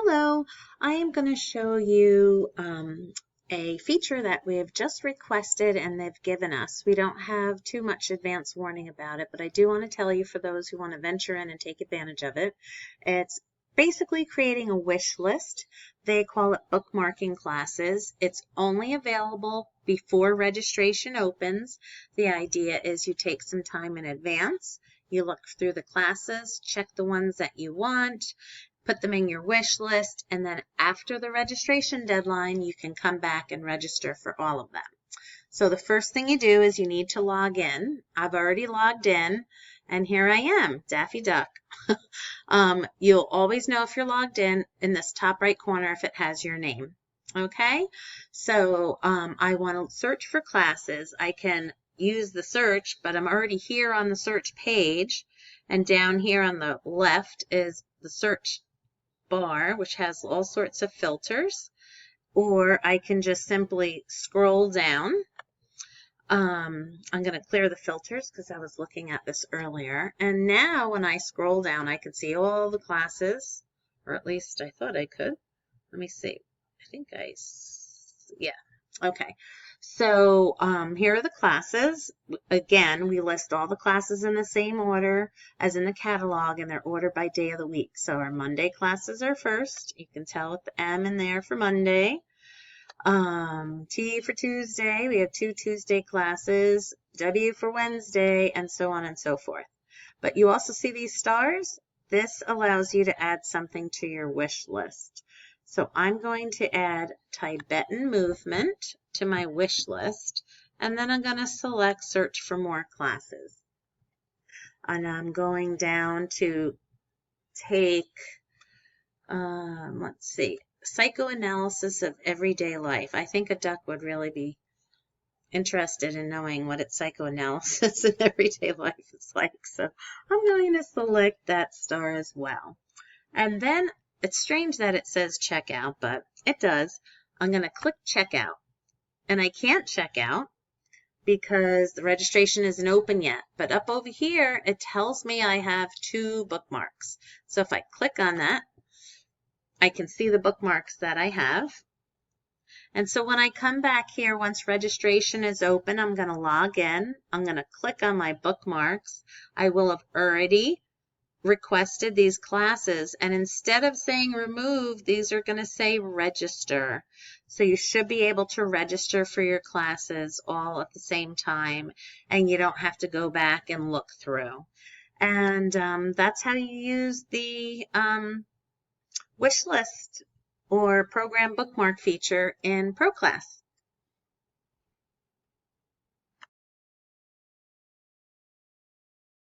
Hello, I am going to show you a feature that we have just requested and they've given us. We don't have too much advance warning about it, but I do want to tell you for those who want to venture in and take advantage of it. It's basically creating a wish list. They call it bookmarking classes. It's only available before registration opens. The idea is you take some time in advance. You look through the classes, check the ones that you want, put them in your wish list, and then after the registration deadline, you can come back and register for all of them. So the first thing you do is you need to log in. I've already logged in, and here I am, Daffy Duck. You'll always know if you're logged in this top right corner if it has your name. Okay, so I want to search for classes. I can use the search, but I'm already here on the search page, and down here on the left is the search bar, which has all sorts of filters, or I can just simply scroll down. I'm going to clear the filters because I was looking at this earlier, and now when I scroll down I can see all the classes, or at least I thought I could. Let me see. I think yeah, okay. So here are the classes. Again, we list all the classes in the same order as in the catalog, and they're ordered by day of the week. So our Monday classes are first. You can tell with the M in there for Monday. T for Tuesday. We have 2 Tuesday classes. W for Wednesday, and so on and so forth. But you also see these stars? This allows you to add something to your wish list. So I'm going to add Tibetan movement to my wish list, and then I'm going to select search for more classes. And I'm going down to take, let's see, psychoanalysis of everyday life. I think a duck would really be interested in knowing what its psychoanalysis in everyday life is like. So I'm going to select that star as well. And then it's strange that it says checkout, but it does. I'm going to click checkout. And I can't check out because the registration isn't open yet. But up over here, it tells me I have 2 bookmarks. So if I click on that, I can see the bookmarks that I have. And so when I come back here, once registration is open, I'm going to log in. I'm going to click on my bookmarks. I will have already requested these classes, and instead of saying remove, these are going to say register. So you should be able to register for your classes all at the same time, and you don't have to go back and look through. And that's how you use the wish list or program bookmark feature in ProClass.